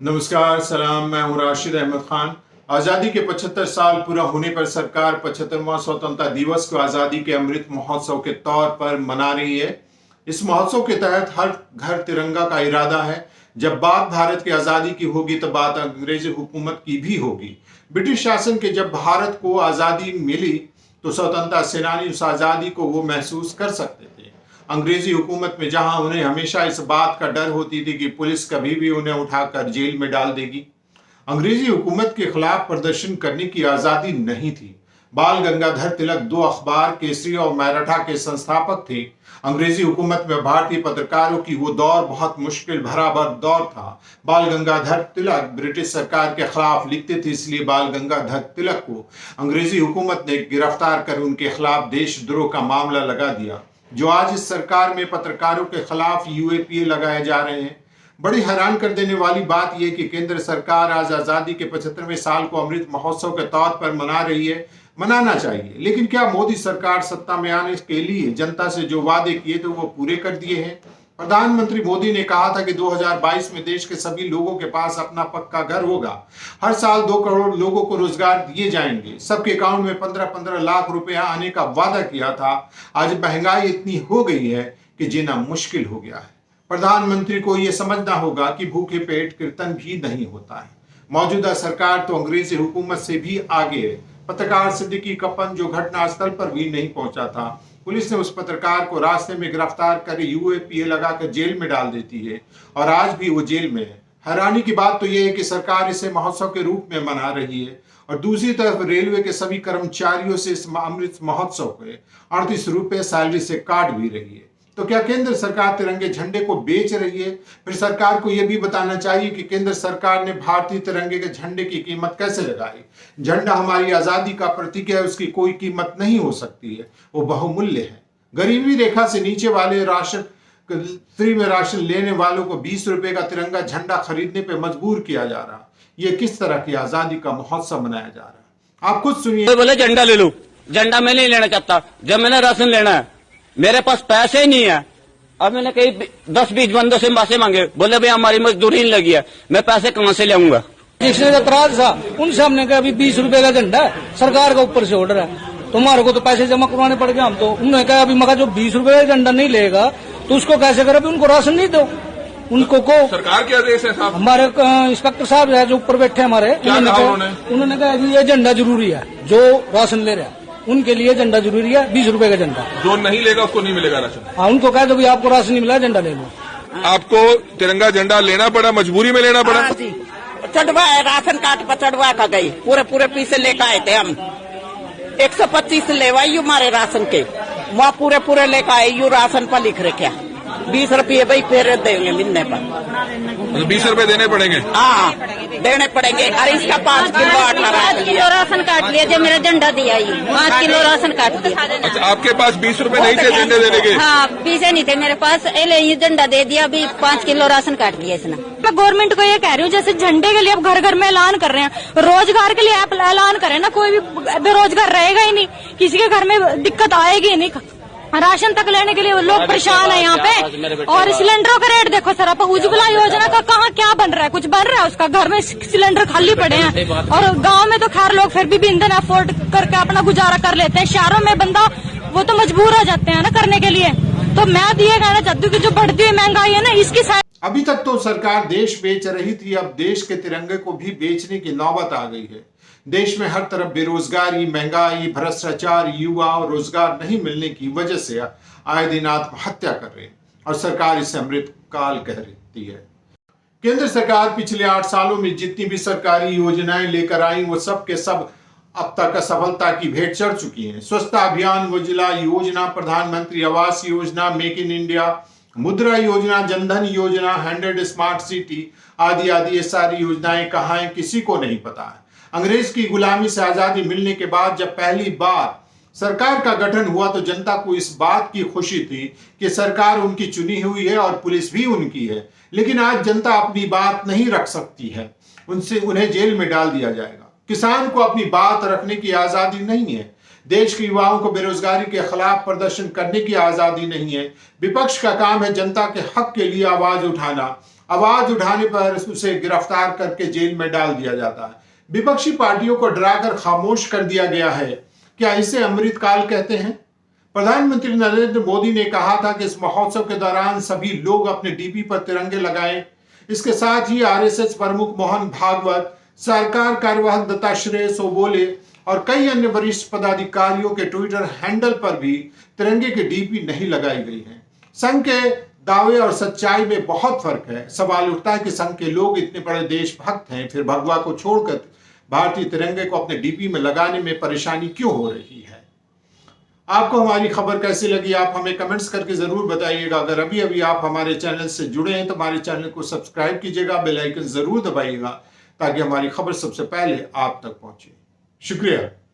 नमस्कार सलाम, मैं हूं राशिद अहमद खान। आज़ादी के 75 साल पूरा होने पर सरकार 75वां स्वतंत्रता दिवस को आज़ादी के अमृत महोत्सव के तौर पर मना रही है। इस महोत्सव के तहत हर घर तिरंगा का इरादा है। जब बात भारत की आज़ादी की होगी तो बात अंग्रेजी हुकूमत की भी होगी। ब्रिटिश शासन के जब भारत को आज़ादी मिली तो स्वतंत्रता सेनानी उस आज़ादी को वो महसूस कर सकते थे। अंग्रेजी हुकूमत में जहां उन्हें हमेशा इस बात का डर होती थी कि पुलिस कभी भी उन्हें उठाकर जेल में डाल देगी, अंग्रेजी हुकूमत के खिलाफ प्रदर्शन करने की आजादी नहीं थी। बाल गंगाधर तिलक 2 अखबार, केसरी और मराठा के संस्थापक थे। अंग्रेजी हुकूमत में भारतीय पत्रकारों की वो दौर बहुत मुश्किल भरा दौर था। बाल गंगाधर तिलक ब्रिटिश सरकार के खिलाफ लिखते थे, इसलिए बाल गंगाधर तिलक को अंग्रेजी हुकूमत ने गिरफ्तार कर उनके खिलाफ देशद्रोह का मामला लगा दिया, जो आज इस सरकार में पत्रकारों के खिलाफ यूएपीए लगाए जा रहे हैं। बड़ी हैरान कर देने वाली बात यह कि केंद्र सरकार आज आजादी के 75वें साल को अमृत महोत्सव के तौर पर मना रही है। मनाना चाहिए, लेकिन क्या मोदी सरकार सत्ता में आने के लिए जनता से जो वादे किए थे वो पूरे कर दिए हैं? प्रधानमंत्री मोदी ने कहा था कि 2022 में देश के सभी लोगों के पास अपना पक्का घर होगा। हर साल 2 करोड़ लोगों को रोजगार दिए जाएंगे। सबके अकाउंट में 15-15 लाख रुपया आने का वादा किया था। आज महंगाई इतनी हो गई है कि जीना मुश्किल हो गया है। प्रधानमंत्री को यह समझना होगा कि भूखे पेट कीर्तन भी नहीं होता है। मौजूदा सरकार तो अंग्रेजी हुकूमत से भी आगे है। पत्रकार सिद्दीकी कप्पन जो घटनास्थल पर भी नहीं पहुंचा था, पुलिस ने उस पत्रकार को रास्ते में गिरफ्तार कर यूएपीए लगाकर जेल में डाल देती है और आज भी वो जेल में है। हैरानी की बात तो यह है कि सरकार इसे महोत्सव के रूप में मना रही है और दूसरी तरफ रेलवे के सभी कर्मचारियों से इस अमृत महोत्सव के 38 रुपए सैलरी से काट भी रही है। तो क्या केंद्र सरकार तिरंगे झंडे को बेच रही है? फिर सरकार को यह भी बताना चाहिए कि केंद्र सरकार ने भारतीय तिरंगे के झंडे की कीमत कैसे लगाई। झंडा हमारी आजादी का प्रतीक है, उसकी कोई कीमत नहीं हो सकती है, वो बहुमूल्य है। गरीबी रेखा से नीचे वाले राशन फ्री में राशन लेने वालों को 20 रुपए का तिरंगा झंडा खरीदने पे मजबूर किया जा रहा। ये किस तरह की आजादी का महोत्सव मनाया जा रहा है? आप खुद सुनिए। बोले झंडा ले लो, झंडा मैं नहीं लेना चाहता। जब मैंने राशन लेना है, मेरे पास पैसे ही नहीं है। अब मैंने कई 10-20 बंदों से पैसे मांगे, बोले भाई हमारी मजदूरी नहीं लगी है, मैं पैसे कहां से लाऊंगा। जिसने एतराज था उनसे हमने कहा अभी 20 रुपए का झंडा है, सरकार का ऊपर से ऑर्डर है, तुम्हारे को तो पैसे जमा करवाने पड़ गए। हम तो उन्होंने कहा अभी मगर जो 20 रुपए का झंडा नहीं लेगा तो उसको कैसे करे, उनको राशन नहीं दो। उनको को सरकार के आदेश है साहब। हमारे इंस्पेक्टर साहब है जो ऊपर बैठे हमारे, उन्होंने कहा अभी ये झंडा जरूरी है, जो राशन ले रहा है उनके लिए झंडा जरूरी है। 20 रुपए का झंडा, जो नहीं लेगा उसको नहीं मिलेगा राशन। हाँ, उनको कह दो आपको राशन नहीं मिला, झंडा ले लो। आपको तिरंगा झंडा लेना पड़ा, मजबूरी में लेना पड़ा? हाँ जी, चढ़वा राशन कार्ड पर चढ़वा कर गई, पूरे पैसे लेकर आए थे हम। 125 लेवाई हमारे राशन के, वहाँ पूरे लेकर आए। यू राशन पर लिख रखे 20 रुपये भाई फिर देंगे मिलने पर। 20 रुपए देने पड़ेंगे? हाँ देने पड़ेंगे। अरे इसका 5 किलो आटा 5 किलो राशन काट लिया, जो मेरा झंडा दिया ही 5 किलो राशन काट दिया। अच्छा, आपके पास 20 रुपए नहीं थे झंडे देने के? हाँ, पैसे नहीं थे मेरे पास, ये झंडा दे दिया, अभी 5 किलो राशन काट दिया इसने। मैं गवर्नमेंट को ये कह रही हूँ, जैसे झंडे के लिए अब घर घर में ऐलान कर रहे हैं, रोजगार के लिए आप ऐलान करें ना, कोई भी बेरोजगार रहेगा ही नहीं, किसी के घर में दिक्कत आएगी नहीं। राशन तक लेने के लिए लोग परेशान है यहाँ पे। और सिलेंडरों का रेट देखो सर, आप उज्ज्वला योजना का कहाँ क्या बन रहा है, कुछ बन रहा है उसका? घर में सिलेंडर खाली पड़े हैं। और गांव में तो खैर लोग फिर भी ईंधन अफोर्ड करके अपना गुजारा कर लेते हैं, शहरों में बंदा वो तो मजबूर हो जाते हैं ना करने के लिए। तो मैं ये कहना चाहती हूँ कि जो बढ़ती हुई महंगाई है ना, इसकी अभी तक तो सरकार देश बेच रही थी, अब देश के तिरंगे को भी बेचने की नौबत आ गई है। देश में हर तरफ बेरोजगारी, महंगाई, भ्रष्टाचार, युवा और रोजगार नहीं मिलने की वजह से आए दिन आत्महत्या कर रहे हैं और सरकार इसे अमृत काल कह रही है। केंद्र सरकार पिछले 8 सालों में जितनी भी सरकारी योजनाएं लेकर आई वो सब के सब अब तक असफलता की भेंट चढ़ चुकी हैं। स्वच्छता अभियान, उज्ज्वला योजना, प्रधानमंत्री Awas Yojana, make in India, मुद्रा योजना, जनधन योजना, 100 स्मार्ट सिटी आदि आदि ये सारी योजनाएं कहाँ हैं किसी को नहीं पता है। अंग्रेज की गुलामी से आजादी मिलने के बाद जब पहली बार सरकार का गठन हुआ तो जनता को इस बात की खुशी थी कि सरकार उनकी चुनी हुई है और पुलिस भी उनकी है। लेकिन आज जनता अपनी बात नहीं रख सकती है, उन्हें जेल में डाल दिया जाएगा। किसान को अपनी बात रखने की आजादी नहीं है। देश के युवाओं को बेरोजगारी के खिलाफ प्रदर्शन करने की आजादी नहीं है। विपक्ष का काम है जनता के हक के लिए आवाज उठाना। आवाज उठाने पर उसे गिरफ्तार करके जेल में डाल दिया जाता है। विपक्षी पार्टियों को डराकर खामोश कर दिया गया है। क्या इसे अमृतकाल कहते हैं? प्रधानमंत्री नरेंद्र मोदी ने कहा था कि इस महोत्सव के दौरान सभी लोग अपने डीपी पर तिरंगे लगाएं। इसके साथ ही आरएसएस प्रमुख मोहन भागवत, सरकार कार्यवाहक दत्तात्रेय सोबोले और कई अन्य वरिष्ठ पदाधिकारियों के ट्विटर हैंडल पर भी तिरंगे की डीपी नहीं लगाई गई है। संघ के दावे और सच्चाई में बहुत फर्क है। सवाल उठता है कि संघ के लोग इतने बड़े देशभक्त हैं, फिर भगवा को छोड़कर भारतीय तिरंगे को अपने डीपी में लगाने में परेशानी क्यों हो रही है? आपको हमारी खबर कैसी लगी? आप हमें कमेंट्स करके जरूर बताइएगा। अगर अभी अभी आप हमारे चैनल से जुड़े हैं तो हमारे चैनल को सब्सक्राइब कीजिएगा, बेल आइकन जरूर दबाइएगा ताकि हमारी खबर सबसे पहले आप तक पहुंचे। शुक्रिया।